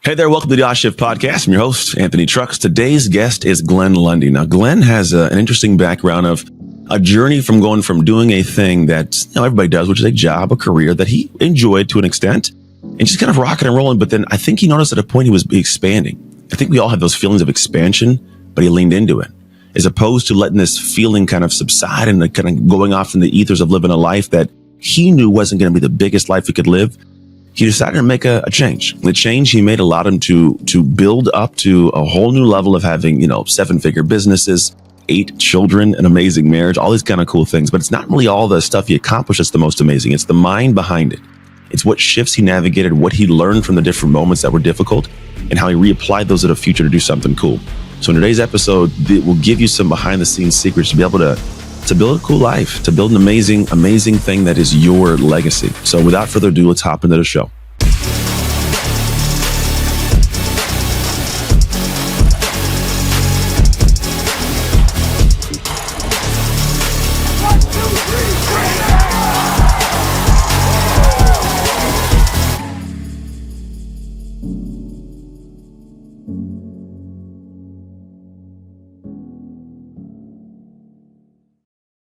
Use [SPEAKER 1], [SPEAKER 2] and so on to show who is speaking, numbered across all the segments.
[SPEAKER 1] Hey there, welcome to the Shift Podcast. I'm your host, Anthony Trucks. Today's guest is Glen Lundy. Now, Glen has an interesting background of a journey from going from doing a thing that everybody does, which is a job, a career that he enjoyed to an extent, and just kind of rocking and rolling. But then I think he noticed at a point he was expanding. I think we all have those feelings of expansion, but he leaned into it, as opposed to letting this feeling kind of subside and kind of going off in the ethers of living a life that he knew wasn't going to be the biggest life he could live. He decided to make a change. The change he made allowed him to build up to a whole new level of having, 7-figure businesses, 8 children, an amazing marriage, all these kind of cool things. But it's not really all the stuff he accomplished that's the most amazing. It's the mind behind it. It's what shifts he navigated, what he learned from the different moments that were difficult, and how he reapplied those to the future to do something cool. So in today's episode, it will give you some behind the scenes secrets to be able to build a cool life, to build an amazing thing that is your legacy. So without further ado, let's hop into the show.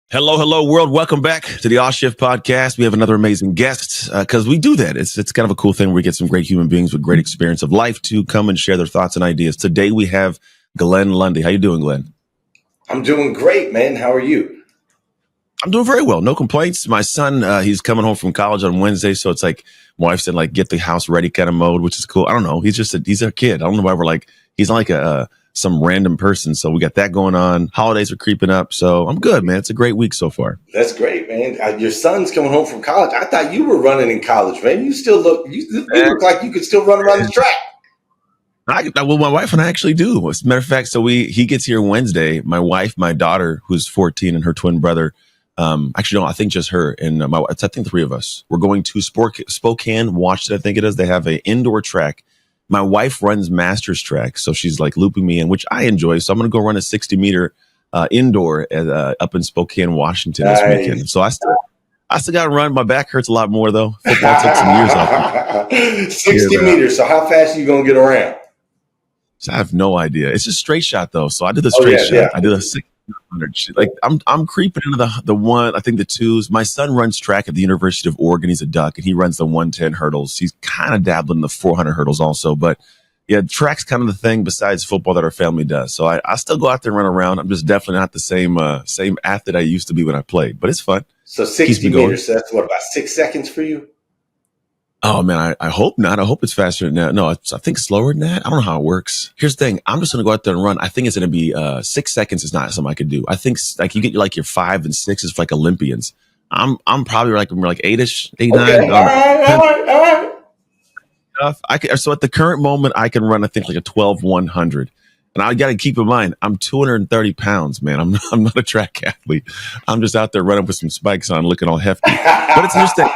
[SPEAKER 1] Hello, world. Welcome back to the Shift Podcast. We have another amazing guest because we do that. It's kind of a cool thing where we get some great human beings with great experience of life to come and share their thoughts and ideas. Today we have Glen Lundy. How you doing, Glen?
[SPEAKER 2] I'm doing great, man. How are you?
[SPEAKER 1] I'm doing very well. No complaints. My son, he's coming home from college on Wednesday, so it's like my wife said, like, get the house ready kind of mode, which is cool. I don't know. He's a kid. I don't know why we're like, he's not like some random person. So we got that going on. Holidays are creeping up. So I'm good, man. It's a great week so far.
[SPEAKER 2] That's great, man. Your son's coming home from college. I thought you were running in college, man. You look like you could still run around the track.
[SPEAKER 1] Well, my wife and I actually do. As a matter of fact, so he gets here Wednesday. My wife, my daughter, who's 14, and her twin brother. Actually, no, I think just her and I think 3 of us. We're going to Spokane, Washington. I think it is. They have an indoor track. My wife runs Masters track, so she's like looping me in, which I enjoy. So I'm going to go run a 60-meter indoor up in Spokane, Washington this weekend. So I still got to run. My back hurts a lot more though. Football took some years off.
[SPEAKER 2] 60 meters. So how fast are you going to get around?
[SPEAKER 1] So I have no idea. It's a straight shot though. So I did the straight shot. Yeah. I did a 600. Like I'm creeping into the one. I think the 2s. My son runs track at the University of Oregon. He's a duck, and he runs the 110 hurdles. He's kind of dabbling in the 400 hurdles also. But yeah, track's kind of the thing besides football that our family does. So I still go out there and run around. I'm just definitely not the same athlete I used to be when I played. But it's fun.
[SPEAKER 2] So 60 meters. So that's what, about 6 seconds for you?
[SPEAKER 1] Oh, man, I hope not. I hope it's faster than that. No, I think slower than that. I don't know how it works. Here's the thing. I'm just going to go out there and run. I think it's going to be 6 seconds is not something I could do. I think like you get like your 5 and 6 is for like Olympians. I'm probably like 8-ish, 8,
[SPEAKER 2] okay.
[SPEAKER 1] 9.
[SPEAKER 2] All right.
[SPEAKER 1] So at the current moment, I can run, I think, like a 12-100. And I got to keep in mind, I'm 230 pounds, man. I'm not a track athlete. I'm just out there running with some spikes on, looking all hefty. But it's interesting.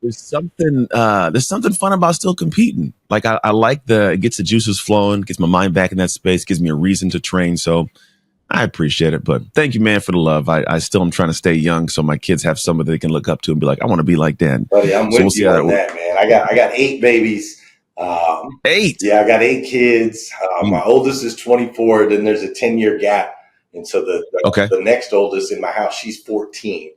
[SPEAKER 1] There's something fun about still competing. Like I like it gets the juices flowing, gets my mind back in that space, gives me a reason to train. So I appreciate it. But thank you, man, for the love. I still am trying to stay young so my kids have somebody they can look up to and be like, I want to be like Dan.
[SPEAKER 2] Buddy, I'm with you on that, man. I got 8 babies.
[SPEAKER 1] 8?
[SPEAKER 2] Yeah, I got 8 kids. My oldest is 24. Then there's a 10-year gap. And so the next oldest in my house, she's 14.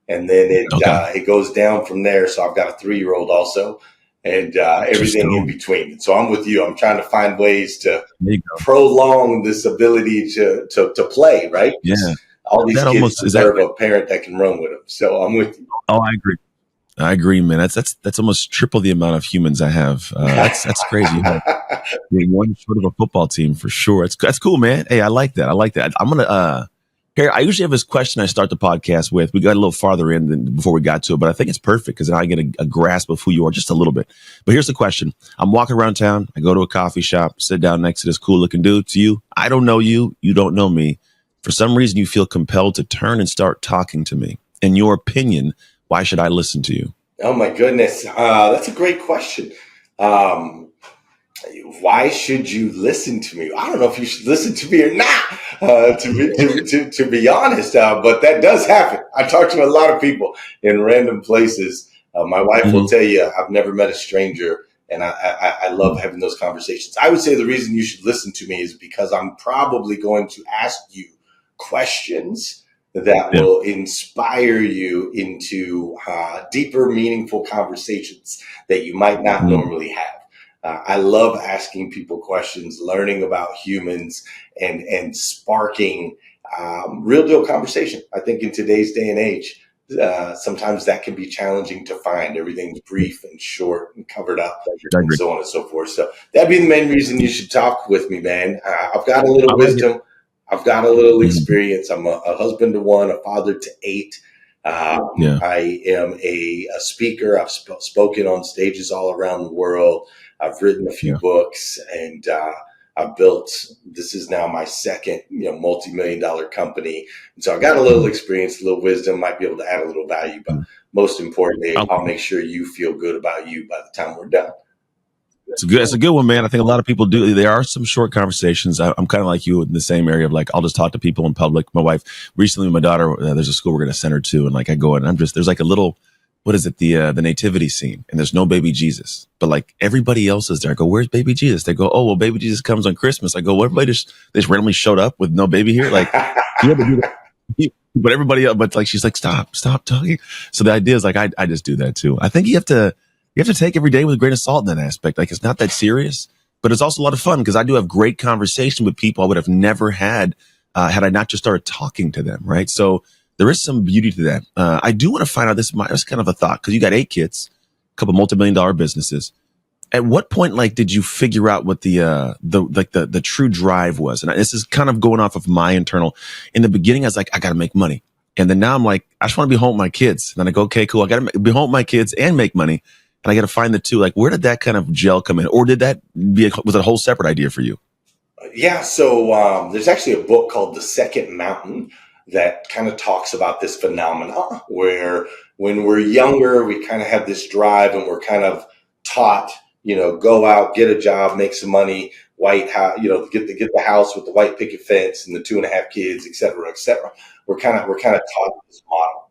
[SPEAKER 2] And then it goes down from there. So I've got a 3-year-old also, and everything in between. So I'm with you. I'm trying to find ways to prolong this ability to play, right?
[SPEAKER 1] Yeah.
[SPEAKER 2] All these kids deserve a parent that can run with them. So I'm with you.
[SPEAKER 1] Oh, I agree, man. That's almost triple the amount of humans I have. That's crazy. Being one short of a football team for sure. That's cool, man. Hey, I like that. I'm gonna. Here, I usually have this question I start the podcast with. We got a little farther in than before we got to it, but I think it's perfect because then I get a grasp of who you are just a little bit. But here's the question. I'm walking around town. I go to a coffee shop, sit down next to this cool looking dude. To you, I don't know you. You don't know me. For some reason, you feel compelled to turn and start talking to me. In your opinion, why should I listen to you?
[SPEAKER 2] Oh, my goodness. That's a great question. Why should you listen to me? I don't know if you should listen to me or not, to be honest, but that does happen. I talk to a lot of people in random places. My wife will tell you I've never met a stranger And I love having those conversations. I would say the reason you should listen to me is because I'm probably going to ask you questions that will inspire you into deeper, meaningful conversations that you might not normally have. I love asking people questions, learning about humans, and sparking real deal conversation. I think in today's day and age, sometimes that can be challenging to find. Everything's brief and short and covered up and so on and so forth. So that'd be the main reason you should talk with me, man. I've got a little wisdom. I've got a little experience. I'm a husband to one, a father to 8. I am a speaker. I've spoken on stages all around the world. I've written a few books, and I've built, this is now my second, multi-million-dollar company. And so I got a little experience, a little wisdom, might be able to add a little value, but most importantly, I'll make sure you feel good about you by the time we're done.
[SPEAKER 1] It's a good one, man. I think a lot of people do. There are some short conversations. I'm kind of like you in the same area of like, I'll just talk to people in public. My wife recently, with my daughter, there's a school we're going to send her to. And like, I go and there's like a little, what is it? The nativity scene, and there's no baby Jesus, but like everybody else is there. I go, where's baby Jesus? They go, oh, well, baby Jesus comes on Christmas. I go, well, everybody just randomly showed up with no baby here. Like, but everybody else, but like, she's like, stop talking. So the idea is like, I just do that too. I think you have to take every day with a grain of salt in that aspect. Like, it's not that serious, but it's also a lot of fun because I do have great conversation with people I would have never had had I not just started talking to them. Right. So there is some beauty to that. I do want to find out, this is kind of a thought, because you got 8 kids, a couple multi-million-dollar businesses. At what point, like, did you figure out what the true drive was? And this is kind of going off of my internal. In the beginning, I was like, I got to make money. And then now I'm like, I just want to be home with my kids. And then I go, okay, cool. I got to be home with my kids and make money. And I got to find the two. Like, where did that kind of gel come in? Or was it a whole separate idea for you?
[SPEAKER 2] Yeah. So there's actually a book called The Second Mountain that kind of talks about this phenomenon where when we're younger, we kind of have this drive and we're kind of taught, go out, get a job, make some money, white house, get the house with the white picket fence and the 2.5 kids, et cetera, et cetera. We're kind of taught this model.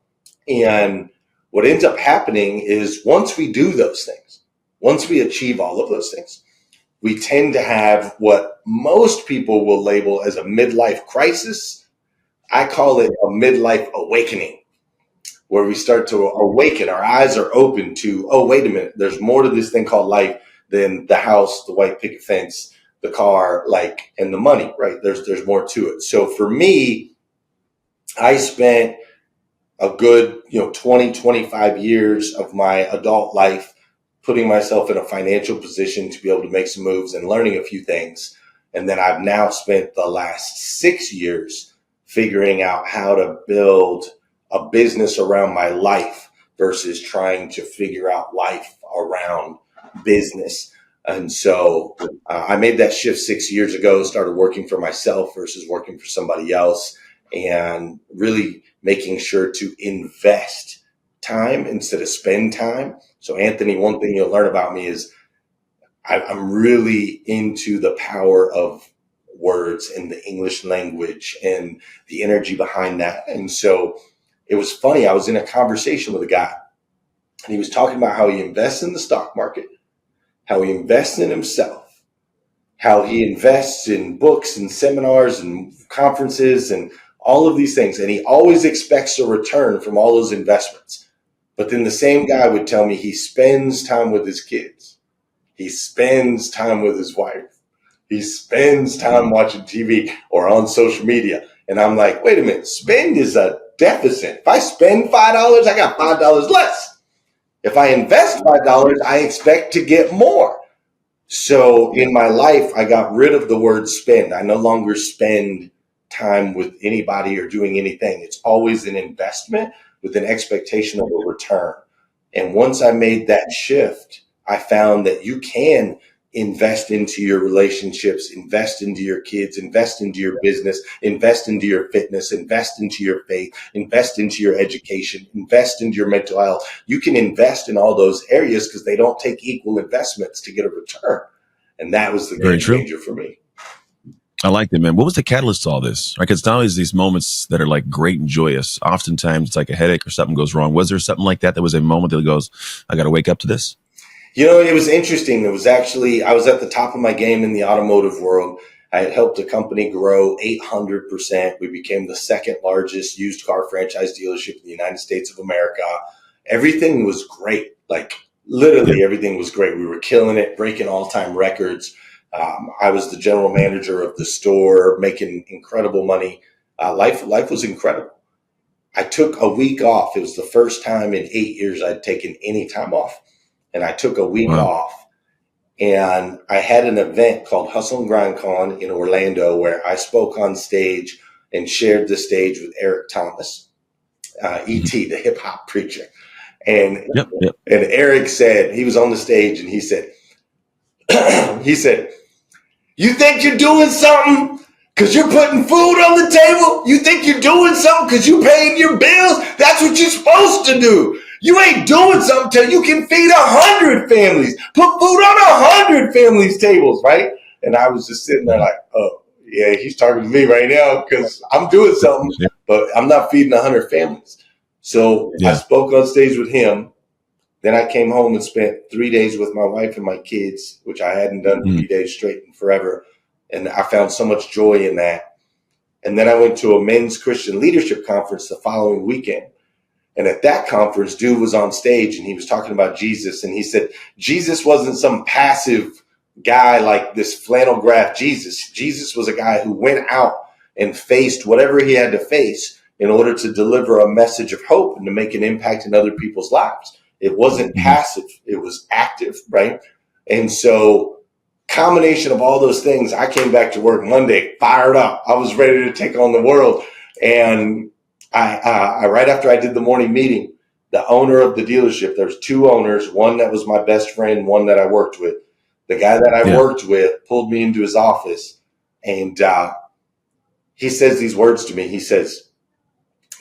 [SPEAKER 2] And what ends up happening is once we do those things, once we achieve all of those things, we tend to have what most people will label as a midlife crisis. I call it a midlife awakening, where we start to awaken. Our eyes are open to, oh, wait a minute, there's more to this thing called life than the house, the white picket fence, the car, and the money, right? There's more to it. So for me, I spent a good, 20, 25 years of my adult life putting myself in a financial position to be able to make some moves and learning a few things. And then I've now spent the last 6 years figuring out how to build a business around my life versus trying to figure out life around business. And so I made that shift 6 years ago, started working for myself versus working for somebody else, and really making sure to invest time instead of spend time. So Anthony, one thing you'll learn about me is I'm really into the power of words in the English language and the energy behind that. And so it was funny. I was in a conversation with a guy, and he was talking about how he invests in the stock market, how he invests in himself, how he invests in books and seminars and conferences and all of these things. And he always expects a return from all those investments. But then the same guy would tell me he spends time with his kids. He spends time with his wife. He spends time watching TV or on social media. And I'm like, wait a minute, spend is a deficit. If I spend $5, I got $5 less. If I invest $5, I expect to get more. So in my life, I got rid of the word spend. I no longer spend time with anybody or doing anything. It's always an investment with an expectation of a return. And once I made that shift, I found that you can invest into your relationships, invest into your kids, invest into your business, invest into your fitness, invest into your faith, invest into your education, invest into your mental health. You can invest in all those areas because they don't take equal investments to get a return. And that was the game changer for me.
[SPEAKER 1] I like that, man. What was the catalyst to all this? Like, it's not always these moments that are like great and joyous. Oftentimes it's like a headache or something goes wrong. Was there something like that was a moment that goes, I got to wake up to this?
[SPEAKER 2] It was interesting. It was actually, I was at the top of my game in the automotive world. I had helped a company grow 800%. We became the second largest used car franchise dealership in the United States of America. Everything was great. Like literally everything was great. We were killing it, breaking all-time records. I was the general manager of the store, making incredible money. Life was incredible. I took a week off. It was the first time in 8 years I'd taken any time off. And I took a week off, and I had an event called Hustle and Grind Con in Orlando where I spoke on stage and shared the stage with Eric Thomas, E.T., the hip hop preacher. And and Eric said, he was on the stage and he said, you think you're doing something because you're putting food on the table? You think you're doing something because you're paying your bills? That's what you're supposed to do. You ain't doing something till you can feed 100 families, put food on 100 families' tables, right? And I was just sitting there like, oh, yeah, he's talking to me right now because I'm doing something, but I'm not feeding 100 families. So I spoke on stage with him. Then I came home and spent 3 days with my wife and my kids, which I hadn't done 3 days straight in forever. And I found so much joy in that. And then I went to a men's Christian leadership conference the following weekend. And at that conference, dude was on stage and he was talking about Jesus. And he said, Jesus wasn't some passive guy like this flannel graph Jesus. Jesus was a guy who went out and faced whatever he had to face in order to deliver a message of hope and to make an impact in other people's lives. It wasn't passive. It was active, right? And so combination of all those things, I came back to work Monday, fired up. I was ready to take on the world. And I right after I did the morning meeting, the owner of the dealership, there's two owners, one that was my best friend, one that I worked with. The guy that I worked with pulled me into his office and he says these words to me. He says,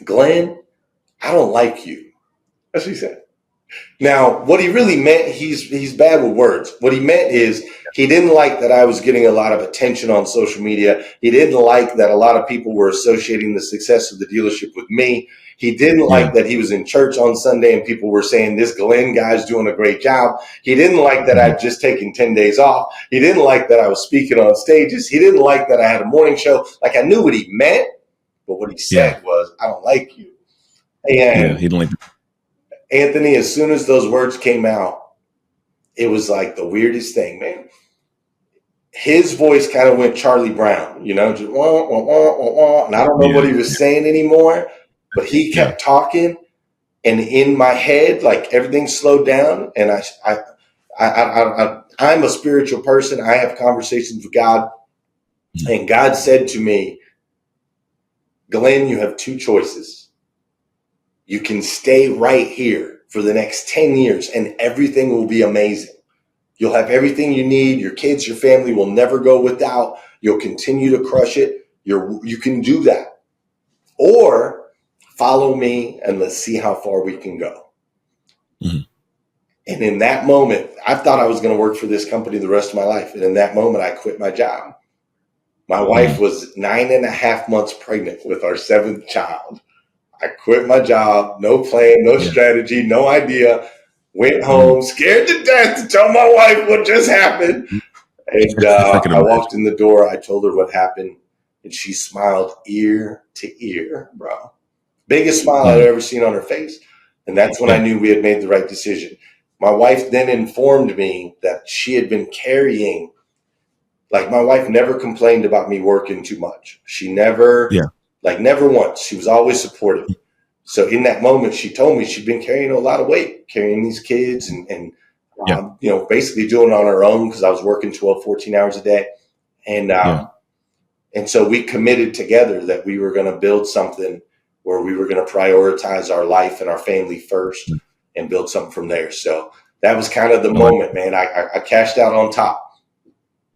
[SPEAKER 2] Glenn, I don't like you. That's what he said. Now, what he really meant, he's bad with words. What he meant is he didn't like that I was getting a lot of attention on social media. He didn't like that a lot of people were associating the success of the dealership with me. He didn't like that he was in church on Sunday and people were saying, this Glenn guy's doing a great job. He didn't like that I'd just taken 10 days off. He didn't like that I was speaking on stages. He didn't like that I had a morning show. Like I knew what he meant, but what he said was, I don't like you. And
[SPEAKER 1] he didn't like
[SPEAKER 2] Anthony, as soon as those words came out, it was like the weirdest thing, man. His voice kind of went Charlie Brown, just wah, wah, wah, wah, wah. And I don't know what he was saying anymore, but he kept talking. And in my head, like everything slowed down. And I'm a spiritual person. I have conversations with God. And God said to me, Glenn, you have two choices. You can stay right here for the next 10 years and everything will be amazing. You'll have everything you need. Your kids, your family will never go without. You'll continue to crush it. You can do that. Or follow me and let's see how far we can go. And in that moment, I thought I was going to work for this company the rest of my life. And in that moment, I quit my job. My wife was 9.5 months pregnant with our 7th child. I quit my job, no plan, no strategy, no idea. Went home, scared to death to tell my wife what just happened. And I walked in the door. I told her what happened. And she smiled ear to ear, bro. Biggest smile I'd ever seen on her face. And that's when I knew we had made the right decision. My wife then informed me that she had been carrying, like my wife never complained about me working too much. She never... Like never once. She was always supportive. So in that moment, she told me she'd been carrying a lot of weight, carrying these kids and basically doing it on her own because I was working 12, 14 hours a day. And so we committed together that we were going to build something where we were going to prioritize our life and our family first and build something from there. So that was kind of the moment, man. I cashed out on top.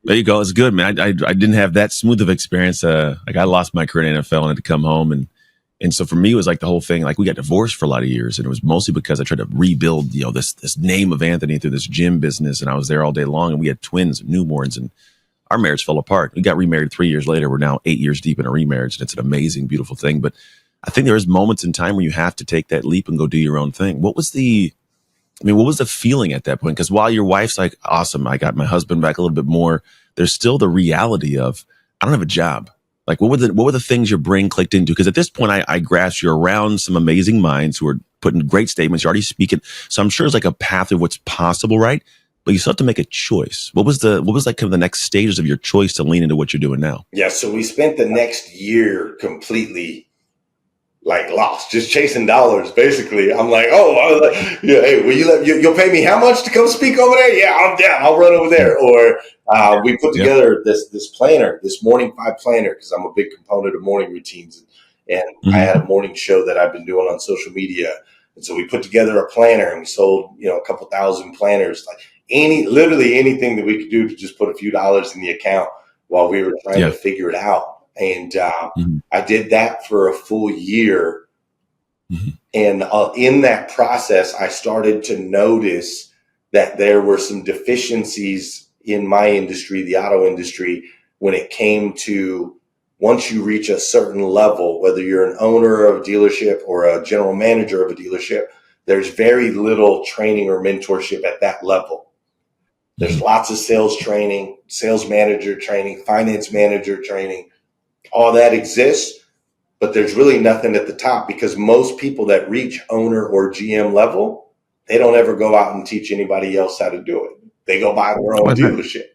[SPEAKER 1] There you go. It's good, man. I didn't have that smooth of experience. Like I lost my career in NFL and had to come home. And so for me, it was like the whole thing, like we got divorced for a lot of years. And it was mostly because I tried to rebuild, this name of Anthony through this gym business. And I was there all day long and we had twins and newborns and our marriage fell apart. We got remarried 3 years later. We're now 8 years deep in a remarriage. And it's an amazing, beautiful thing. But I think there is moments in time where you have to take that leap and go do your own thing. What was the I mean, what was the feeling at that point? Because while your wife's like, awesome, I got my husband back a little bit more, there's still the reality of, I don't have a job. Like, what were the things your brain clicked into? Because at this point, I grasp you're around some amazing minds who are putting great statements. You're already speaking. So I'm sure it's like a path of what's possible, right? But you still have to make a choice. What was like kind of the next stages of your choice to lean into what you're doing now?
[SPEAKER 2] Yeah. So we spent the next year completely like lost, just chasing dollars. Basically, I'm like, yeah, hey, will you'll pay me how much to come speak over there? Yeah, I'm down. I'll run over there. Or we put together this planner, this morning 5 planner, because I'm a big component of morning routines, and I had a morning show that I've been doing on social media, and so we put together a planner, and we sold a couple thousand planners, like literally anything that we could do to just put a few dollars in the account while we were trying to figure it out. And I did that for a full year. And in that process, I started to notice that there were some deficiencies in my industry, the auto industry, when it came to once you reach a certain level, whether you're an owner of a dealership or a general manager of a dealership, there's very little training or mentorship at that level. There's lots of sales training, sales manager training, finance manager training. All that exists, but there's really nothing at the top, because most people that reach owner or GM level, they don't ever go out and teach anybody else how to do it. They go buy their own dealership.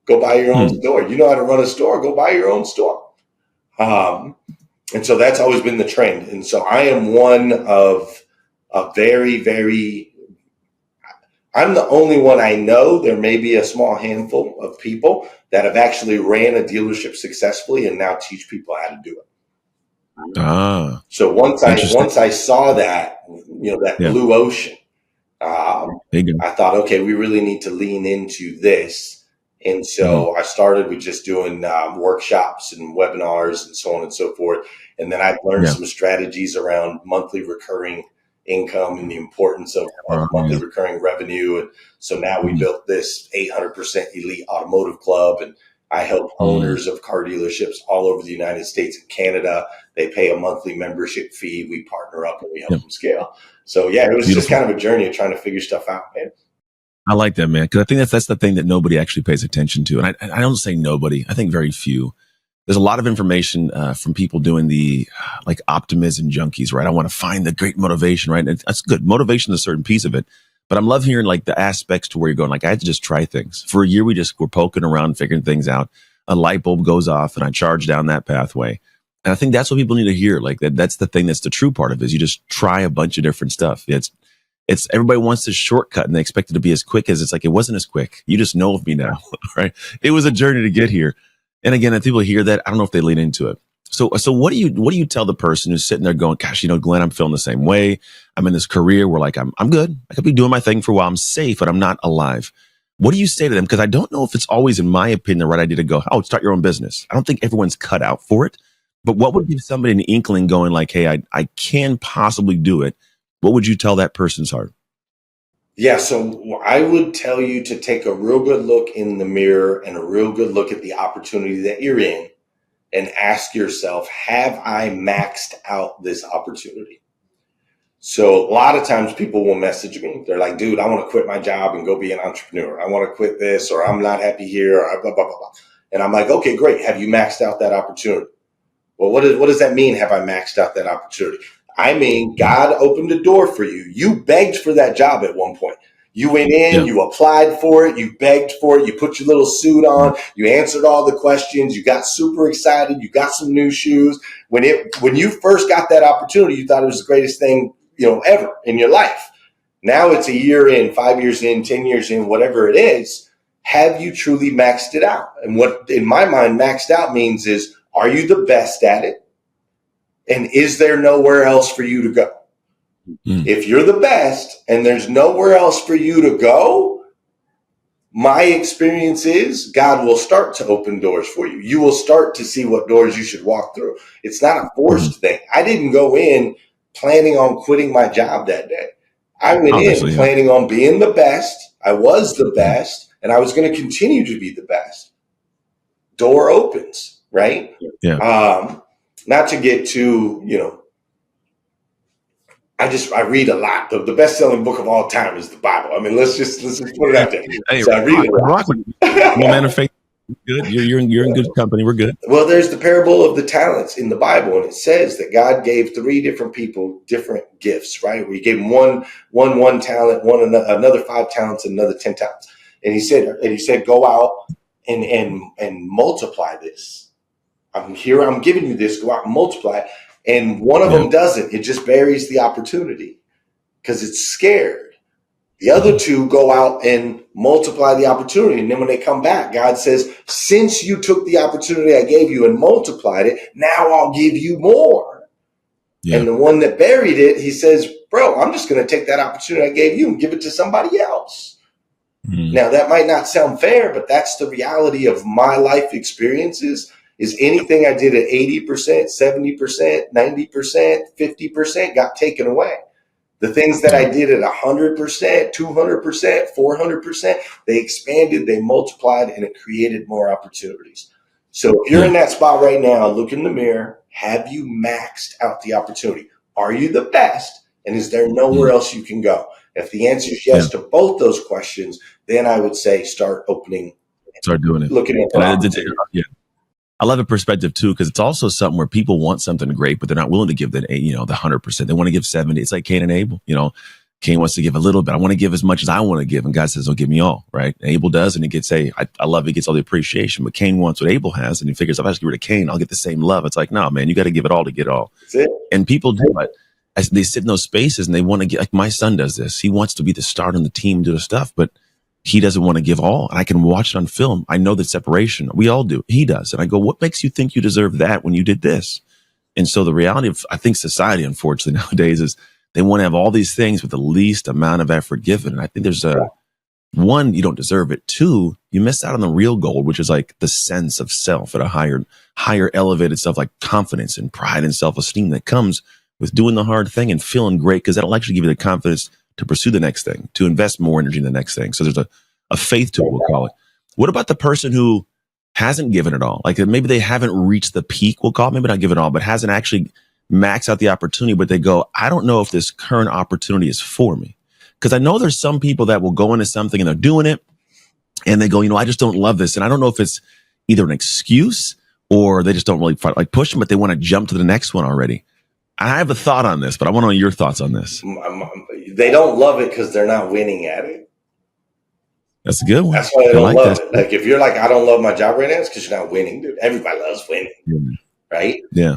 [SPEAKER 2] Go buy your own store. You know how to run a store, go buy your own store. And so that's always been the trend. And so I am one of a very, very, I'm the only one I know. There may be a small handful of people that have actually ran a dealership successfully and now teach people how to do it. So once I saw that, that blue ocean, I thought, okay, we really need to lean into this. And so I started with just doing workshops and webinars and so on and so forth. And then I learned some strategies around monthly recurring income and the importance of monthly recurring revenue. And so now we built this 800% elite automotive club, and I help owners of car dealerships all over the United States and Canada. They pay a monthly membership fee. We partner up and we help them scale. So yeah, it was just kind of a journey of trying to figure stuff out, man.
[SPEAKER 1] I like that, man, because I think that's the thing that nobody actually pays attention to. And I don't say nobody. I think very few. There's a lot of information from people doing the like optimism junkies, right? I want to find the great motivation, right? And that's good. Motivation is a certain piece of it. But I'm love hearing like the aspects to where you're going. Like I had to just try things. For a year, we just were poking around, figuring things out. A light bulb goes off and I charge down that pathway. And I think that's what people need to hear. Like that's the thing that's the true part of it, is you just try a bunch of different stuff. It's everybody wants this shortcut and they expect it to be as quick as it's like, it wasn't as quick. You just know of me now, right? It was a journey to get here. And again, if people hear that, I don't know if they lean into it. So what do you tell the person who's sitting there going, gosh, Glenn, I'm feeling the same way. I'm in this career where like, I'm good. I could be doing my thing for a while. I'm safe, but I'm not alive. What do you say to them? Because I don't know if it's always, in my opinion, the right idea to go, start your own business. I don't think everyone's cut out for it. But what would give somebody an inkling going like, hey, I can possibly do it? What would you tell that person's heart?
[SPEAKER 2] Yeah, so I would tell you to take a real good look in the mirror and a real good look at the opportunity that you're in and ask yourself, have I maxed out this opportunity? So a lot of times people will message me. They're like, dude, I want to quit my job and go be an entrepreneur. I want to quit this, or I'm not happy here, or blah, blah, blah, blah. And I'm like, okay, great. Have you maxed out that opportunity? Well, what does that mean? Have I maxed out that opportunity? I mean, God opened a door for you. You begged for that job at one point. You went in, you applied for it, you begged for it, you put your little suit on, you answered all the questions, you got super excited, you got some new shoes. When you first got that opportunity, you thought it was the greatest thing, ever in your life. Now it's a year in, 5 years in, 10 years in, whatever it is. Have you truly maxed it out? And what in my mind maxed out means is, are you the best at it? And is there nowhere else for you to go? If you're the best and there's nowhere else for you to go, my experience is God will start to open doors for you. You will start to see what doors you should walk through. It's not a forced thing. I didn't go in planning on quitting my job that day. I went in planning on being the best. I was the best, and I was going to continue to be the best. Door opens, right?
[SPEAKER 1] Yeah.
[SPEAKER 2] Not to get too, I read a lot. The best selling book of all time is the Bible. I mean, let's just put it out there.
[SPEAKER 1] Hey,
[SPEAKER 2] so I read a lot.
[SPEAKER 1] No man of faith. Good. You're in good company. We're good.
[SPEAKER 2] Well, there's the parable of the talents in the Bible, and it says that God gave 3 different people different gifts, right? We gave one talent, one another 5 talents, and another 10 talents. And he said, go out and multiply this. I'm giving you this, go out and multiply it. And one of them doesn't. It just buries the opportunity because it's scared. The other 2 go out and multiply the opportunity. And then when they come back, God says, since you took the opportunity I gave you and multiplied it, now I'll give you more. Yeah. And the one that buried it, he says, bro, I'm just going to take that opportunity I gave you and give it to somebody else. Mm. Now, that might not sound fair, but that's the reality of my life experiences. Is anything I did at 80%, 70%, 90%, 50% got taken away. The things that I did at 100%, 200%, 400%, they expanded, they multiplied, and it created more opportunities. So if you're in that spot right now, look in the mirror. Have you maxed out the opportunity? Are you the best? And is there nowhere else you can go? If the answer is yes to both those questions, then I would say start doing it. Looking at
[SPEAKER 1] the I love the perspective too, because it's also something where people want something great, but they're not willing to give the 100%. They want to give 70. It's like Cain and Abel. Cain wants to give a little bit. I want to give as much as I want to give, and God says, "Don't give me all." Right? And Abel does, and he gets I love it. He gets all the appreciation, but Cain wants what Abel has, and he figures if I just get rid of Cain, I'll get the same love. It's like, no, man, you got to give it all to get all.
[SPEAKER 2] That's it.
[SPEAKER 1] And people do it. They sit in those spaces and they want to get. Like my son does this. He wants to be the star on the team, do the stuff, but he doesn't want to give all. I can watch it on film. I know the separation. We all do. He does. And I go, what makes you think you deserve that when you did this? And so the reality of, I think society, unfortunately, nowadays is they want to have all these things with the least amount of effort given. And I think there's one, you don't deserve it. 2, you miss out on the real goal, which is like the sense of self at a higher elevated stuff like confidence and pride and self-esteem that comes with doing the hard thing and feeling great, because that'll actually give you the confidence to pursue the next thing, to invest more energy in the next thing. So there's a faith to it, we'll call it. What about the person who hasn't given it all? Like maybe they haven't reached the peak, we'll call it, maybe not give it all, but hasn't actually maxed out the opportunity, but they go, I don't know if this current opportunity is for me. Because I know there's some people that will go into something and they're doing it and they go, I just don't love this. And I don't know if it's either an excuse or they just don't really push them, but they want to jump to the next one already. I have a thought on this, but I want to know your thoughts on this.
[SPEAKER 2] They don't love it because they're not winning at it.
[SPEAKER 1] That's a good one.
[SPEAKER 2] That's why they don't love it. Like if you're like, I don't love my job right now, it's because you're not winning, dude. Everybody loves winning, right?
[SPEAKER 1] Yeah.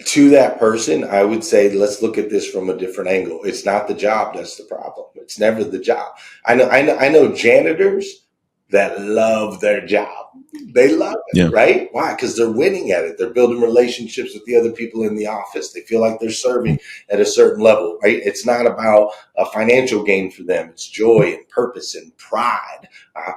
[SPEAKER 2] To that person, I would say, let's look at this from a different angle. It's not the job that's the problem. It's never the job. I know janitors that love their job. They love it, right? Why? Because they're winning at it. They're building relationships with the other people in the office. They feel like they're serving at a certain level, right? It's not about a financial gain for them. It's joy and purpose and pride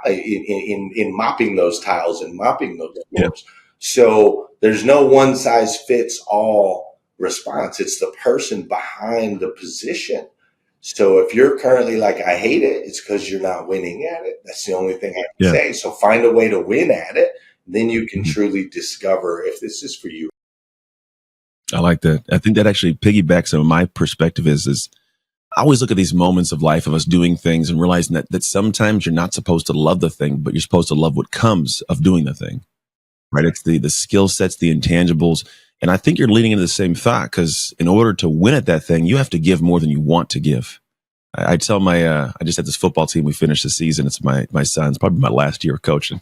[SPEAKER 2] in mopping those tiles and mopping those floors. So there's no one size fits all response. It's the person behind the position. So if you're currently like, I hate it, it's because you're not winning at it. That's the only thing I can say. So find a way to win at it. Then you can truly discover if this is for you.
[SPEAKER 1] I like that. I think that actually piggybacks on my perspective is I always look at these moments of life of us doing things and realizing that sometimes you're not supposed to love the thing, but you're supposed to love what comes of doing the thing, right? It's the skill sets, the intangibles. And I think you're leading into the same thought, because in order to win at that thing, you have to give more than you want to give. I tell I just had this football team. We finished the season. It's my son's probably my last year of coaching.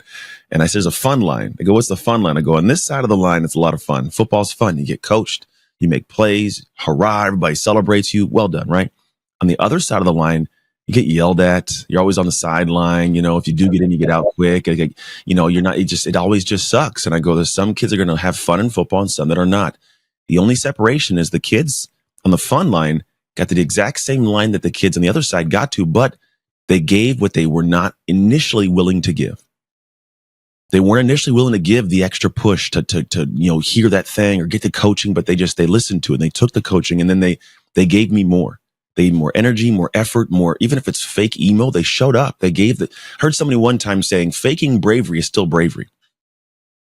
[SPEAKER 1] And I said, there's a fun line. They go, what's the fun line? I go, on this side of the line, it's a lot of fun. Football's fun. You get coached, you make plays, hurrah, everybody celebrates you. Well done, right? On the other side of the line, you get yelled at. You're always on the sideline. If you do get in, you get out quick. You're not, it always just sucks. And I go, there's some kids are going to have fun in football and some that are not. The only separation is the kids on the fun line got to the exact same line that the kids on the other side got to, but they gave what they were not initially willing to give. They weren't initially willing to give the extra push to hear that thing or get the coaching, but they listened to it and they took the coaching, and then they gave me more. They need more energy, more effort, more, even if it's fake emo, they showed up. They gave heard somebody one time saying, faking bravery is still bravery.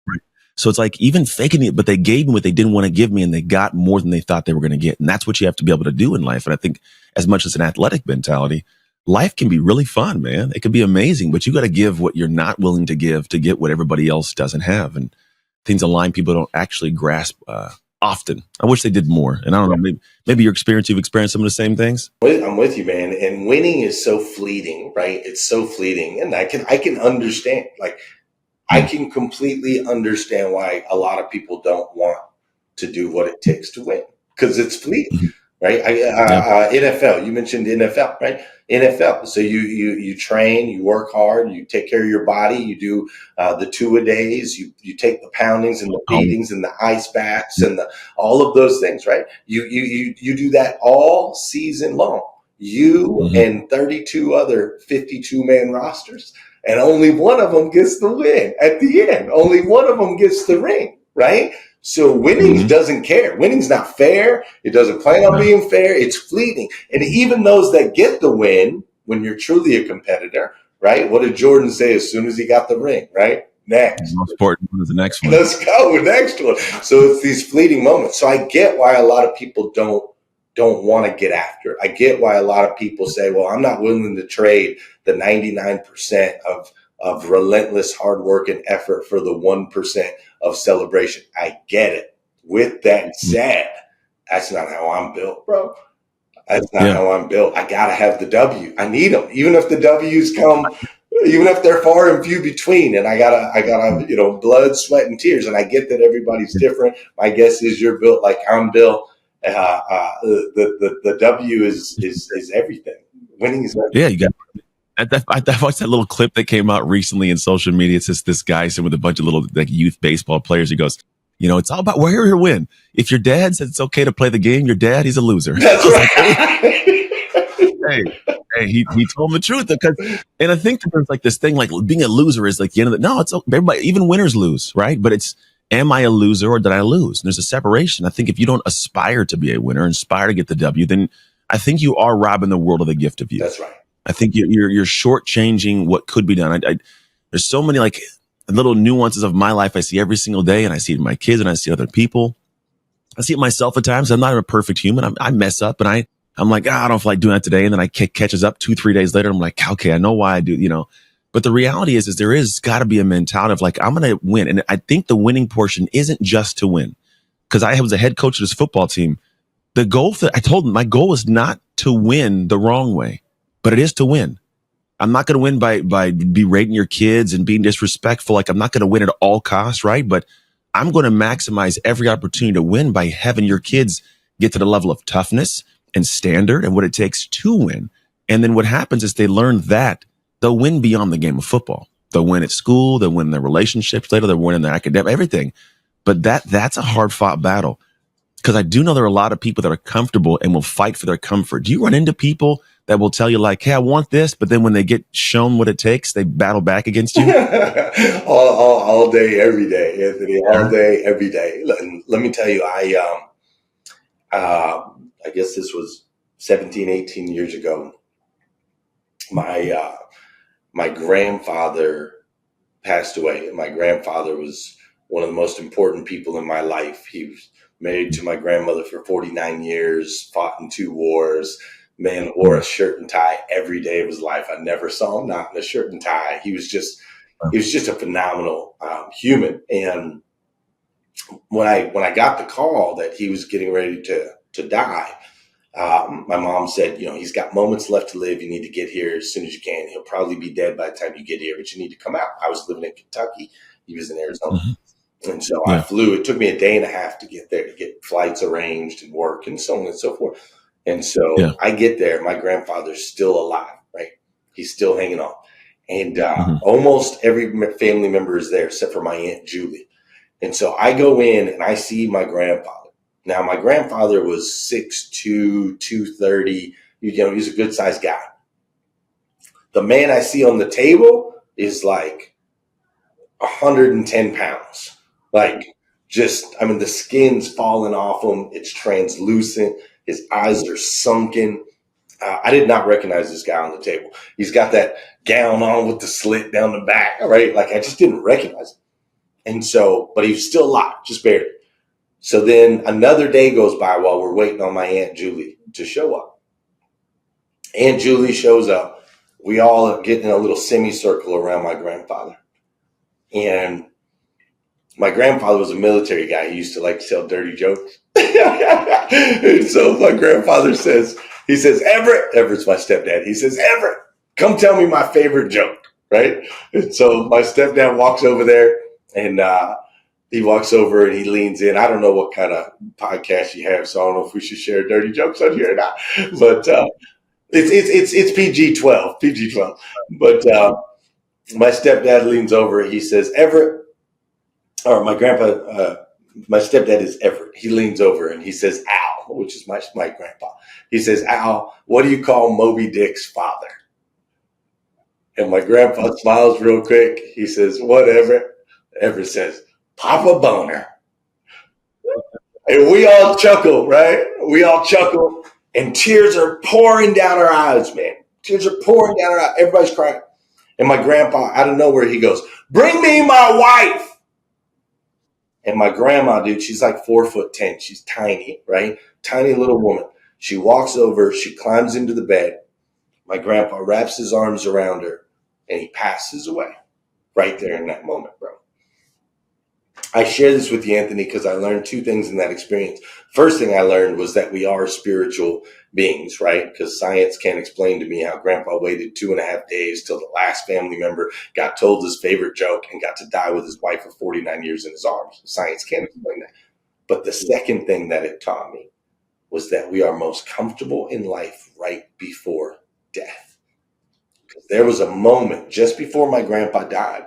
[SPEAKER 1] Right. So it's like even faking it, but they gave me what they didn't want to give me and they got more than they thought they were going to get. And that's what you have to be able to do in life. And I think as much as an athletic mentality, life can be really fun, man. It can be amazing, but you got to give what you're not willing to give to get what everybody else doesn't have. And things align people don't actually grasp often. I wish they did more. And I don't know, maybe you've experienced some of the same things.
[SPEAKER 2] I'm with you, man. And winning is so fleeting, right? It's so fleeting. And I can understand, like, I can completely understand why a lot of people don't want to do what it takes to win, because it's fleeting, right? NFL, you mentioned NFL, right? NFL. So you train, you work hard, you take care of your body, you do the 2-a-days, you take the poundings and the beatings and the ice baths and all of those things, right? You do that all season long. You and 32 other 52-man rosters. And only one of them gets the win at the end. Only one of them gets the ring, right? So winning doesn't care. Winning's not fair. It doesn't plan on being fair. It's fleeting. And even those that get the win, when you're truly a competitor, right? What did Jordan say as soon as he got the ring, right? Next.
[SPEAKER 1] The most important one is the next one.
[SPEAKER 2] Let's go, next one. So it's these fleeting moments. So I get why a lot of people don't want to get after it. I get why a lot of people say, well, I'm not willing to trade the 99% of relentless hard work and effort for the 1% of celebration. I get it. With that said, that's not how I'm built, bro. That's not how I'm built. I got to have the W. I need them. Even if the W's come, even if they're far and few between, and I gotta, blood, sweat, and tears. And I get that everybody's different. My guess is you're built like I'm built. The W is everything. Winning is everything.
[SPEAKER 1] Yeah, you got. I watched that little clip that came out recently in social media. It's just this guy sitting with a bunch of little like youth baseball players. He goes, it's all about where you win. If your dad said it's okay to play the game, your dad, he's a loser.
[SPEAKER 2] That's right.
[SPEAKER 1] Hey, he told him the truth and I think that there's like this thing like being a loser is like the end of no, it's everybody, even winners lose, right? But it's, am I a loser or did I lose? And there's a separation. I think if you don't aspire to be a winner, inspire to get the W, then I think you are robbing the world of the gift of you.
[SPEAKER 2] That's right.
[SPEAKER 1] I think you're shortchanging what could be done. There's so many like little nuances of my life I see every single day, and I see it in my kids, and I see other people. I see it myself at times. I'm not a perfect human. I mess up, and I'm like, I don't feel like doing that today, and then I catches up 2-3 days later. I'm like, okay, I know why I do, But the reality is there is got to be a mentality of like, I'm going to win, and I think the winning portion isn't just to win, because I was a head coach of this football team. The goal that I told them, my goal is not to win the wrong way, but it is to win. I'm not going to win by berating your kids and being disrespectful. Like I'm not going to win at all costs, right? But I'm going to maximize every opportunity to win by having your kids get to the level of toughness and standard and what it takes to win. And then what happens is they learn that they'll win beyond the game of football. They'll win at school. They'll win in their relationships later. They'll win in their academic, everything. But that's a hard fought battle, because I do know there are a lot of people that are comfortable and will fight for their comfort. Do you run into people that will tell you like, hey, I want this, but then when they get shown what it takes, they battle back against you?
[SPEAKER 2] all day, every day, Anthony. All day, every day. Let me tell you, I guess this was 17, 18 years ago. My grandfather passed away. My grandfather was one of the most important people in my life. He was married to my grandmother for 49 years, fought in 2 wars. Man wore a shirt and tie every day of his life. I never saw him not in a shirt and tie. He was just a phenomenal human. And when I got the call that he was getting ready to die, my mom said, he's got moments left to live. You need to get here as soon as you can. He'll probably be dead by the time you get here, but you need to come out. I was living in Kentucky. He was in Arizona. And so I flew. It took me a day and a half to get there, to get flights arranged and work and so on and so forth. And so I get there. My grandfather's still alive, right? He's still hanging on. And almost every family member is there except for my Aunt Julie. And so I go in and I see my grandfather. Now, my grandfather was 6'2", 230. He's a good sized guy. The man I see on the table is like 110 pounds. Like the skin's falling off him. It's translucent. His eyes are sunken. I did not recognize this guy on the table. He's got that gown on with the slit down the back, right? Like I just didn't recognize him. And so, but he was still alive, just barely. So then another day goes by while we're waiting on my Aunt Julie to show up. Aunt Julie shows up. We all get in a little semicircle around my grandfather. And my grandfather was a military guy. He used to like to tell dirty jokes. And so my grandfather says, he says, Everett's my stepdad. He says, Everett, come tell me my favorite joke, right? And so my stepdad walks over there, and he walks over and he leans in. I don't know what kind of podcast you have, so I don't know if we should share dirty jokes on here or not. But it's PG-12, PG-12. But my stepdad leans over. He says, Everett, or my stepdad is Everett. He leans over and he says, Al, which is my grandpa. He says, Al, what do you call Moby Dick's father? And my grandpa smiles real quick. He says, what, Everett? Everett says, Papa Boner. And we all chuckle, right? We all chuckle, and tears are pouring down our eyes, man. Tears are pouring down our eyes. Everybody's crying. And my grandpa, out of nowhere, he goes, bring me my wife. And my grandma, dude, she's like 4'10". She's tiny, right? Tiny little woman. She walks over, she climbs into the bed. My grandpa wraps his arms around her, and he passes away right there in that moment, bro. I share this with you, Anthony, because I learned two things in that experience. First thing I learned was that we are spiritual beings, right? Because science can't explain to me how grandpa waited 2.5 days till the last family member got told his favorite joke and got to die with his wife of 49 years in his arms. Science can't explain that. But the second thing that it taught me was that we are most comfortable in life right before death. Because there was a moment just before my grandpa died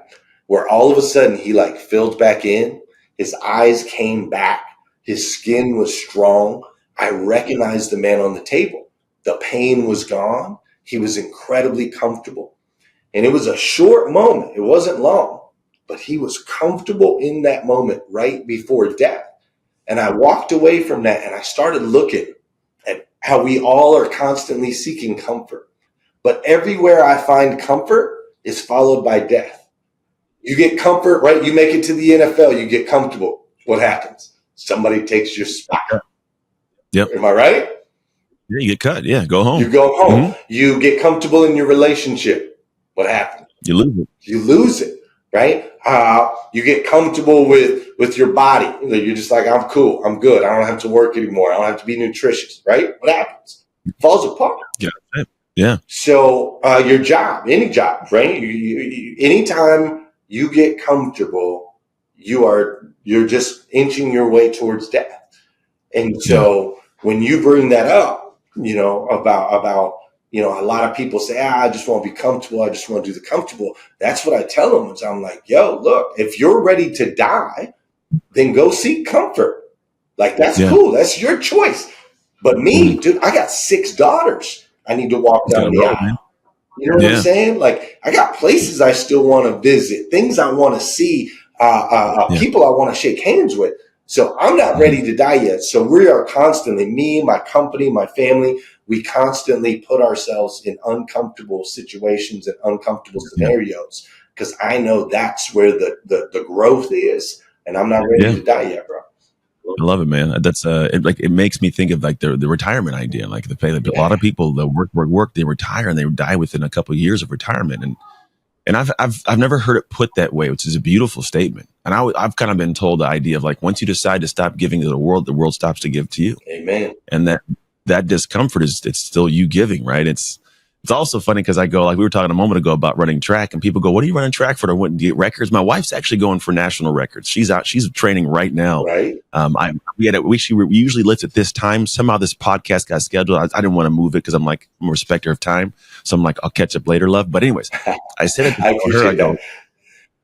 [SPEAKER 2] where all of a sudden he like filled back in. His eyes came back. His skin was strong. I recognized the man on the table. The pain was gone. He was incredibly comfortable. And it was a short moment. It wasn't long, but he was comfortable in that moment right before death. And I walked away from that and I started looking at how we all are constantly seeking comfort. But everywhere I find comfort is followed by death. You get comfort, right? You make it to the NFL, you get comfortable. What happens? Somebody takes your spot.
[SPEAKER 1] Yep.
[SPEAKER 2] Am I right?
[SPEAKER 1] Yeah, you get cut. Yeah, go home.
[SPEAKER 2] You go home. Mm-hmm. You get comfortable in your relationship. What happens?
[SPEAKER 1] You lose it.
[SPEAKER 2] You lose it, right? You get comfortable with your body. You're just like, I'm cool. I'm good. I don't have to work anymore. I don't have to be nutritious, right? What happens? It falls apart.
[SPEAKER 1] Yeah.
[SPEAKER 2] So your job, any job, right? Anytime you get comfortable, you're just inching your way towards death. And so when you bring that up, about a lot of people say, I just want to be comfortable. I just want to do the comfortable. That's what I tell them. I'm like, yo, look, if you're ready to die, then go seek comfort. Like, that's cool. That's your choice. But me, dude, I got 6 daughters. I need to walk down the aisle. Man. You know what I'm saying? Like, I got places I still want to visit, things I want to see, people I want to shake hands with. So I'm not ready to die yet. So we are constantly, me, my company, my family, we constantly put ourselves in uncomfortable situations and uncomfortable scenarios because I know that's where the growth is, and I'm not ready to die yet, bro.
[SPEAKER 1] I love it, man. That's it makes me think of like the retirement idea. Like a lot of people that work, they retire and they die within a couple of years of retirement. And I've never heard it put that way, which is a beautiful statement. And I've kind of been told the idea of like, once you decide to stop giving to the world stops to give to you.
[SPEAKER 2] Amen.
[SPEAKER 1] And that discomfort it's still you giving, right? It's also funny because I go, like we were talking a moment ago about running track, and people go, what are you running track for? To win, get records? My wife's actually going for national records. She's training right now.
[SPEAKER 2] Right.
[SPEAKER 1] We usually lift at this time. Somehow this podcast got scheduled. I didn't want to move it because I'm a respecter of time. So I'm like, I'll catch up later, love. But anyways, I said it to her. I go,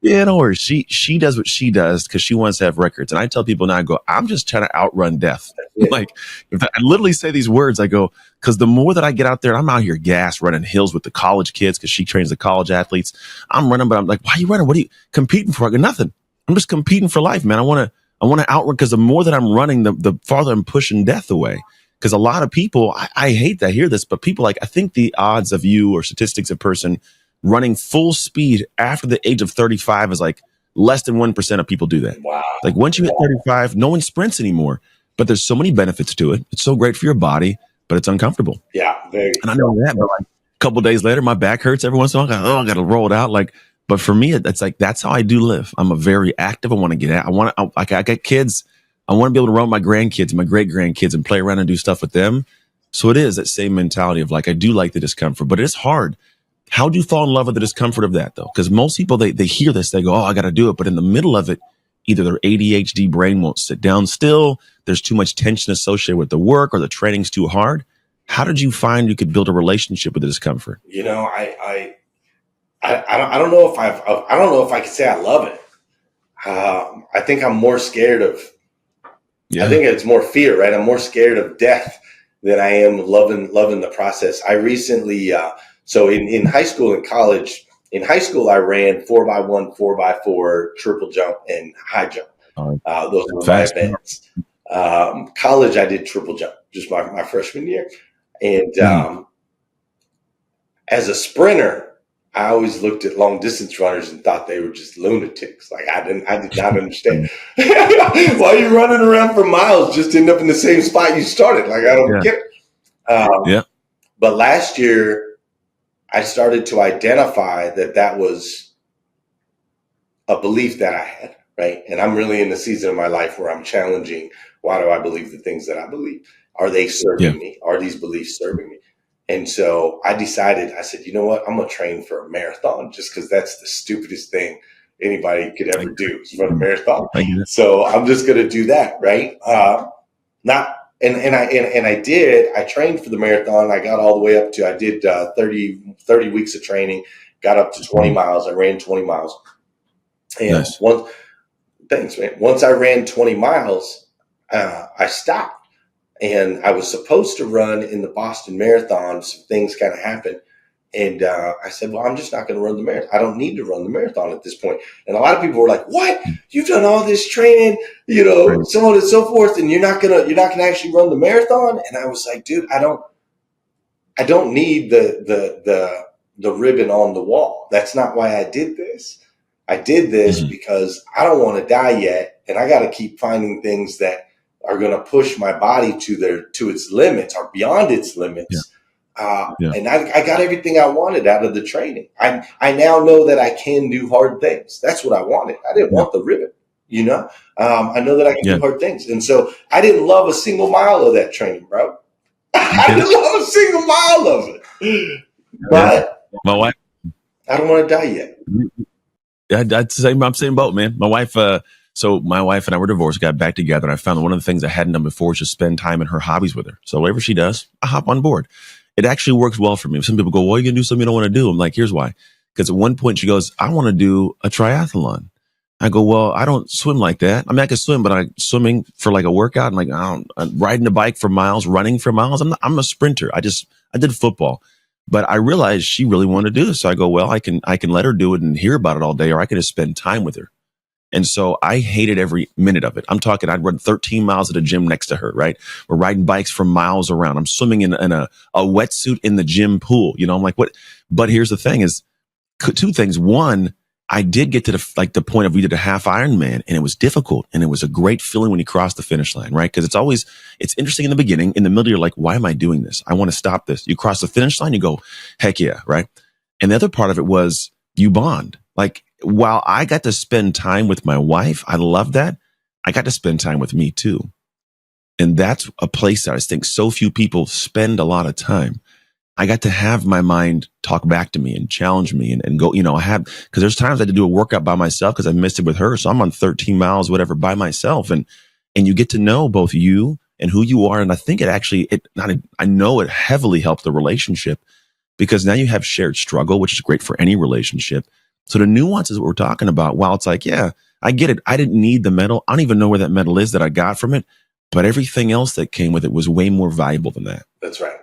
[SPEAKER 1] yeah, no worries. She does what she does because she wants to have records. And I tell people now, I go, I'm just trying to outrun death. Like, I literally say these words, I go, because the more that I get out there, I'm out here running hills with the college kids because she trains the college athletes. I'm running, but I'm like, why are you running? What are you competing for? I go, nothing. I'm just competing for life, man. I want to outrun, because the more that I'm running, the farther I'm pushing death away. Because a lot of people, I hate to hear this, but people I think the odds of you or statistics of person running full speed after the age of 35 is like Less than 1% of people do that.
[SPEAKER 2] Wow.
[SPEAKER 1] Like once you hit 35, no one sprints anymore. But there's so many benefits to it. It's so great for your body, but it's uncomfortable.
[SPEAKER 2] Yeah, very.
[SPEAKER 1] And I know that, but like a couple of days later, my back hurts every once in a while. I got to roll it out. Like, but for me, it's like that's how I do live. I'm a very active. I want to get out. I got kids. I want to be able to run with my grandkids, my great grandkids, and play around and do stuff with them. So it is that same mentality of like I do like the discomfort, but it is hard. How do you fall in love with the discomfort of that though? Because most people they hear this, they go, "Oh, I got to do it," but in the middle of it, either their ADHD brain won't sit down still. There's too much tension associated with the work, or the training's too hard. How did you find you could build a relationship with the discomfort?
[SPEAKER 2] You know, I don't know if I don't know if I could say I love it. I think I'm more scared of. Yeah. I think it's more fear, right? I'm more scared of death than I am loving the process. I recently, so in high school and college. In high school, I ran 4x1, 4x4, triple jump, and high jump. Those were my events. College, I did triple jump, just my freshman year. And as a sprinter, I always looked at long distance runners and thought they were just lunatics. Like I did not understand why you're running around for miles just to end up in the same spot you started. Like I don't get it. But last year, I started to identify that was a belief that I had, right? And I'm really in the season of my life where I'm challenging, why do I believe the things that I believe? Are they serving me? Are these beliefs serving me? And so I decided, I said, you know what? I'm going to train for a marathon just because that's the stupidest thing anybody could ever do is run a marathon. So I'm just going to do that, right? And I did. I trained for the marathon. I got all the way up to, I did 30 weeks of training, got up to 20 miles. I ran 20 miles. And thanks, man. Once I ran 20 miles, I stopped. And I was supposed to run in the Boston Marathon. Some things kind of happened. And I said, well, I'm just not going to run the marathon. I don't need to run the marathon at this point. And a lot of people were like, what? You've done all this training, so on and so forth, and you're not gonna actually run the marathon? And I was like, dude, I don't need the ribbon on the wall. That's not why I did this. I did this because I don't want to die yet, and I got to keep finding things that are going to push my body to its limits or beyond its limits. And I got everything I wanted out of the training. I now know that I can do hard things. That's what I wanted. I didn't want the ribbon, I know that I can do hard things. And so I didn't love a single mile of that training, bro. I didn't love a single mile of it. But
[SPEAKER 1] my wife,
[SPEAKER 2] I don't want to die yet.
[SPEAKER 1] I'm same boat, man. My wife, so my wife and I were divorced, got back together, and I found one of the things I hadn't done before was just spend time in her hobbies with her. So whatever she does, I hop on board. It actually works well for me. Some people go, well, you're going to do something you don't want to do. I'm like, here's why. Because at one point she goes, I want to do a triathlon. I go, well, I don't swim like that. I mean, I can swim, but I'm swimming for like a workout. And like, I'm riding a bike for miles, running for miles. I'm a sprinter. I did football. But I realized she really wanted to do this. So I go, well, I can let her do it and hear about it all day, or I can just spend time with her. And so I hated every minute of it. I'm talking, I'd run 13 miles at a gym next to her, right? We're riding bikes for miles around. I'm swimming in a wetsuit in the gym pool. I'm like, what? But here's the thing is two things. One, I did get to the point of we did a half Ironman, and it was difficult. And it was a great feeling when you cross the finish line, right? Because it's interesting in the beginning. In the middle, you're like, why am I doing this? I want to stop this. You cross the finish line, you go, heck yeah, right? And the other part of it was you bond. Like, while I got to spend time with my wife, I love that. I got to spend time with me too. And that's a place that I think so few people spend a lot of time. I got to have my mind talk back to me and challenge me and go, because there's times I had to do a workout by myself because I missed it with her. So I'm on 13 miles, whatever, by myself. And you get to know both you and who you are. And I think I know it heavily helped the relationship because now you have shared struggle, which is great for any relationship. So the nuances that we're talking about, while it's like, yeah, I get it. I didn't need the medal. I don't even know where that medal is that I got from it. But everything else that came with it was way more valuable than that.
[SPEAKER 2] That's right.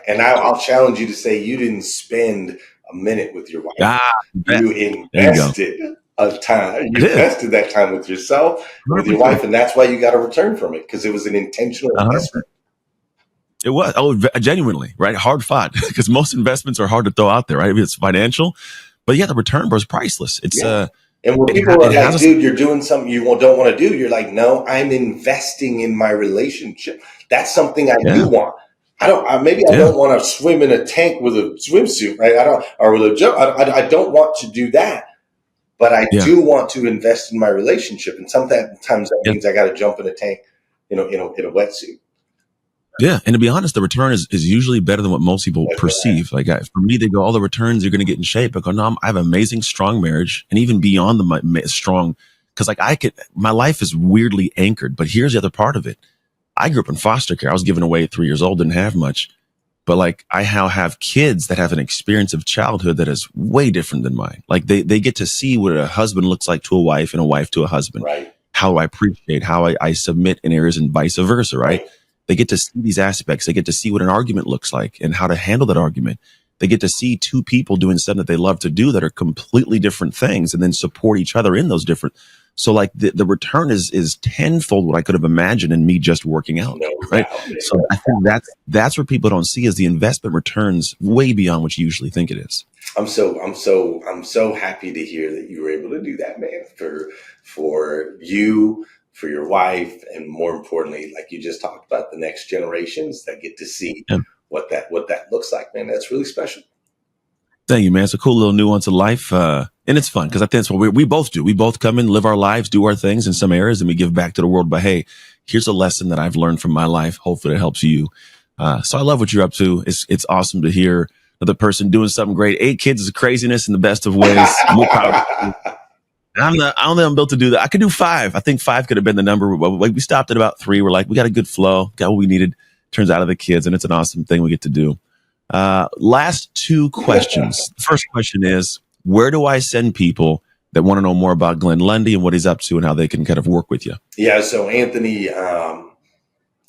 [SPEAKER 2] And I'll challenge you to say you didn't spend a minute with your wife. You invested time. You invested that time with yourself, with your wife, and that's why you got a return from it, because it was an intentional investment.
[SPEAKER 1] It was. Genuinely, right? Hard fought, because most investments are hard to throw out there, right? If it's financial. But yeah, the return was priceless. It's
[SPEAKER 2] And when
[SPEAKER 1] It,
[SPEAKER 2] people are
[SPEAKER 1] it
[SPEAKER 2] like,
[SPEAKER 1] has a,
[SPEAKER 2] dude, you're doing something you don't want to do, you're like, no, I'm investing in my relationship. That's something I
[SPEAKER 1] yeah,
[SPEAKER 2] do want. Maybe I
[SPEAKER 1] yeah,
[SPEAKER 2] don't want to swim in a tank with a swimsuit, right? Or with a jump. I don't want to do that, but I
[SPEAKER 1] yeah,
[SPEAKER 2] do want to invest in my relationship. And sometimes that
[SPEAKER 1] yeah.
[SPEAKER 2] means I got to jump in a tank, in a wetsuit.
[SPEAKER 1] Yeah, and to be honest, the return is usually better than what most people
[SPEAKER 2] That's right.
[SPEAKER 1] perceive. Like for me, they go, all the returns you're going to get in shape. I go, no, I have an amazing, strong marriage, and even beyond the strong, because like my life is weirdly anchored. But here's the other part of it: I grew up in foster care. I was given away at 3 years old, didn't have much, but like I now have kids that have an experience of childhood that is way different than mine. Like they get to see what a husband looks like to a wife and a wife to a husband.
[SPEAKER 2] Right.
[SPEAKER 1] How I appreciate, how I submit in areas and vice versa, right?
[SPEAKER 2] Right.
[SPEAKER 1] They get to see these aspects. They get to see what an argument looks like and how to handle that argument. They get to see two people doing something that they love to do that are completely different things and then support each other in those different. So like the return is tenfold what I could have imagined in me just working out.
[SPEAKER 2] No
[SPEAKER 1] Right.
[SPEAKER 2] doubt.
[SPEAKER 1] So I think that's what people don't see is the investment returns way beyond what you usually think it is.
[SPEAKER 2] I'm so happy to hear that you were able to do that, man, for you, for your wife, and more importantly, like you just talked about, the next generations that get to see
[SPEAKER 1] Yeah.
[SPEAKER 2] what that looks like, man. That's really special.
[SPEAKER 1] Thank you, man. It's a cool little nuance of life. And it's fun because I think that's what we both do. We both come in, live our lives, do our things in some areas, and we give back to the world. But hey, here's a lesson that I've learned from my life. Hopefully it helps you. So I love what you're up to. It's awesome to hear another person doing something great. 8 kids is craziness in the best of ways. More power. I don't think I'm built to do that. I could do 5. I think 5 could have been the number. We stopped at about 3. We're like, we got a good flow, got what we needed. Turns out of the kids, and it's an awesome thing we get to do. Last 2 questions. The first question is, where do I send people that want to know more about Glen Lundy and what he's up to and how they can kind of work with you?
[SPEAKER 2] Yeah. So Anthony, a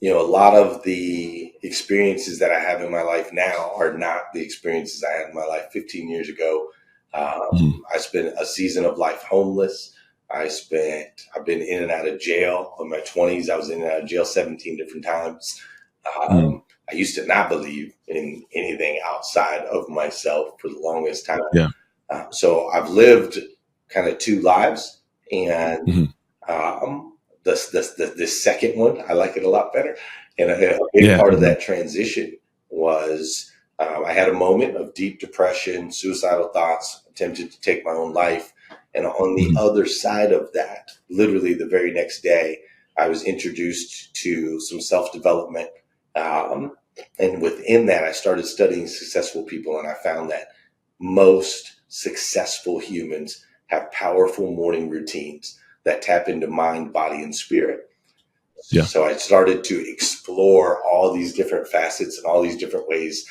[SPEAKER 2] lot of the experiences that I have in my life now are not the experiences I had in my life 15 years ago. I spent a season of life homeless. I've been in and out of jail in my 20s. I was in and out of jail 17 different times. I used to not believe in anything outside of myself for the longest time.
[SPEAKER 1] Yeah.
[SPEAKER 2] So I've lived kind of 2 lives, and the second one, I like it a lot better. And a big part of that transition was I had a moment of deep depression, suicidal thoughts, attempted to take my own life. And on the other side of that, literally the very next day, I was introduced to some self-development. And within that, I started studying successful people, and I found that most successful humans have powerful morning routines that tap into mind, body, and spirit.
[SPEAKER 1] Yeah.
[SPEAKER 2] So I started to explore all these different facets and all these different ways,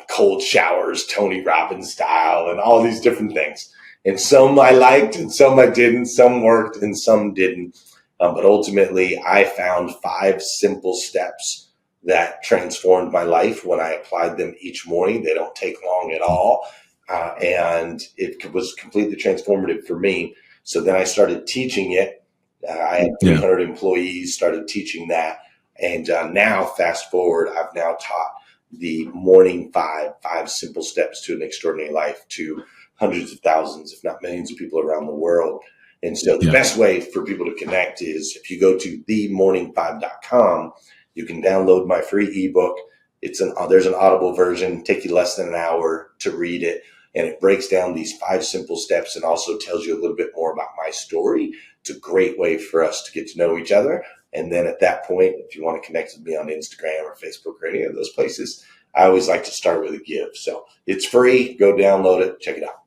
[SPEAKER 2] cold showers, Tony Robbins style, and all these different things. And some I liked and some I didn't, some worked and some didn't. But ultimately, I found 5 simple steps that transformed my life when I applied them each morning. They don't take long at all. And it was completely transformative for me. So then I started teaching it. I had 300 employees, started teaching that. And now, fast forward, I've now taught the morning five simple steps to an extraordinary life to hundreds of thousands, if not millions of people around the world. And so the best way for people to connect is if you go to themorning5.com, you can download my free ebook. There's an Audible version, take you less than an hour to read it. And it breaks down these 5 simple steps and also tells you a little bit more about my story. It's a great way for us to get to know each other. And then at that point, if you want to connect with me on Instagram or Facebook or any of those places, I always like to start with a give. So it's free. Go download it. Check it out.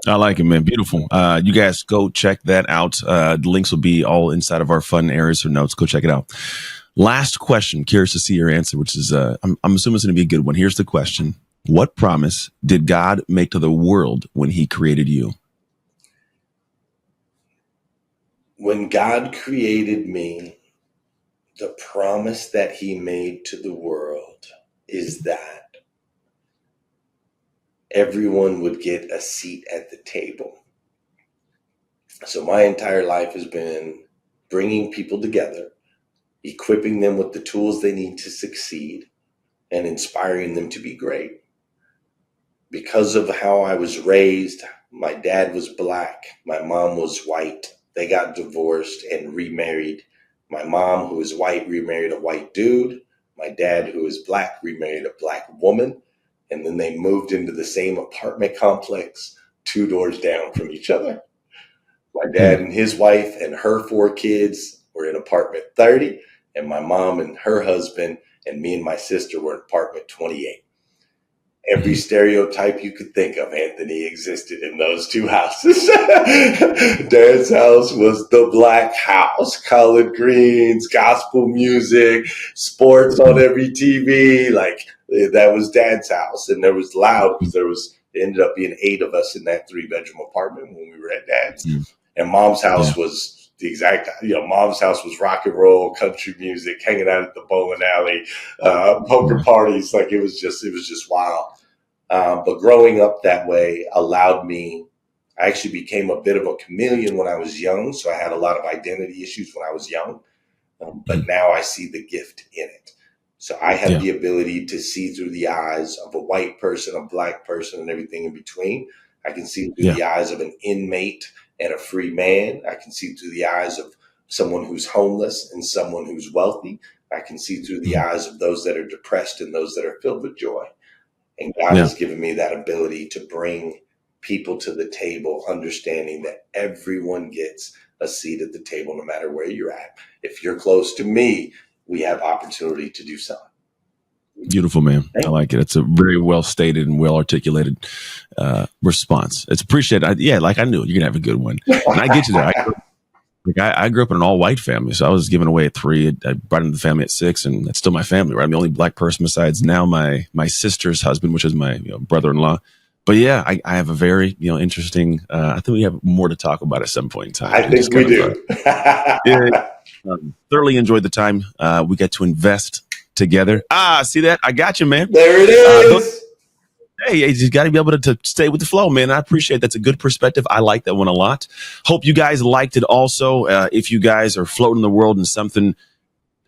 [SPEAKER 1] I like it, man. Beautiful. You guys go check that out. The links will be all inside of our fun areas or notes. Go check it out. Last question. Curious to see your answer, which is, I'm assuming it's going to be a good one. Here's the question. What promise did God make to the world when he created you?
[SPEAKER 2] When God created me, the promise that he made to the world is that everyone would get a seat at the table. So my entire life has been bringing people together, equipping them with the tools they need to succeed, and inspiring them to be great. Because of how I was raised, My dad was black. My mom was white. They got divorced and remarried. My mom, who is white, remarried a white dude. My dad, who is black, remarried a black woman. And then they moved into the same apartment complex 2 doors down from each other. My dad and his wife and her 4 kids were in apartment 30. And my mom and her husband and me and my sister were in apartment 28. Every stereotype you could think of, Anthony, existed in those 2 houses. Dad's house was the black house, collard greens, gospel music, sports on every TV. Like, that was Dad's house. And there was loud because it ended up being 8 of us in that 3-bedroom apartment when we were at Dad's. And Mom's house was the exact, Mom's house was rock and roll, country music, hanging out at the bowling alley, poker parties. Like, it was just wild. But growing up that way allowed me, I actually became a bit of a chameleon when I was young. So I had a lot of identity issues when I was young. But now I see the gift in it. So I have the ability to see through the eyes of a white person, a black person, and everything in between. I can see through the eyes of an inmate and a free man. I can see through the eyes of someone who's homeless and someone who's wealthy. I can see through the eyes of those that are depressed and those that are filled with joy. And God has given me that ability to bring people to the table, understanding that everyone gets a seat at the table, no matter where you're at. If you're close to me, we have opportunity to do something.
[SPEAKER 1] Beautiful, man. I like it. It's a very well stated and well articulated response. It's appreciated. Like I knew you're gonna have a good one. And I get you there. I grew up in an all white family, so I was given away at 3. I brought into the family at 6, and that's still my family. Right, I'm the only black person besides now my sister's husband, which is my brother-in-law. But yeah, I have a very interesting. I think we have more to talk about at some point in time.
[SPEAKER 2] I think we do.
[SPEAKER 1] Thoroughly enjoyed the time we get to invest together. See that? I got you, man.
[SPEAKER 2] There it is.
[SPEAKER 1] Hey, you just got to be able to stay with the flow, man. I appreciate that's a good perspective. I like that one a lot. Hope you guys liked it also. If you guys are floating the world in something,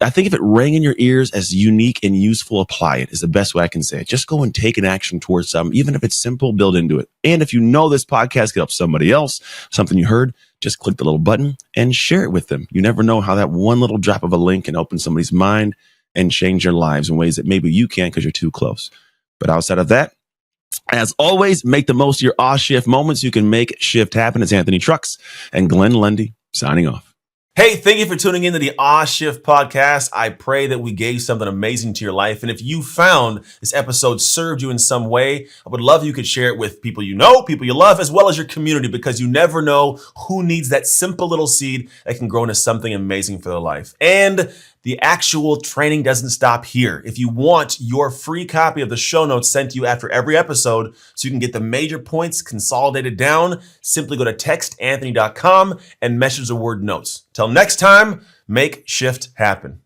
[SPEAKER 1] I think if it rang in your ears as unique and useful, apply it is the best way I can say it. Just go and take an action towards something. Even if it's simple, build into it. And if you know this podcast could help somebody else, something you heard, just click the little button and share it with them. You never know how that one little drop of a link can open somebody's mind and change their lives in ways that maybe you can't because you're too close. But outside of that, as always, make the most of your shift moments. You can make shift happen. It's Anthony Trucks and Glen Lundy signing off. Hey, thank you for tuning into the Shift podcast. I pray that we gave something amazing to your life. And if you found this episode served you in some way, I would love if you could share it with people you know, people you love, as well as your community, because you never know who needs that simple little seed that can grow into something amazing for their life. And the actual training doesn't stop here. If you want your free copy of the show notes sent to you after every episode so you can get the major points consolidated down, simply go to textanthony.com and message the word notes. Till next time, make shift happen.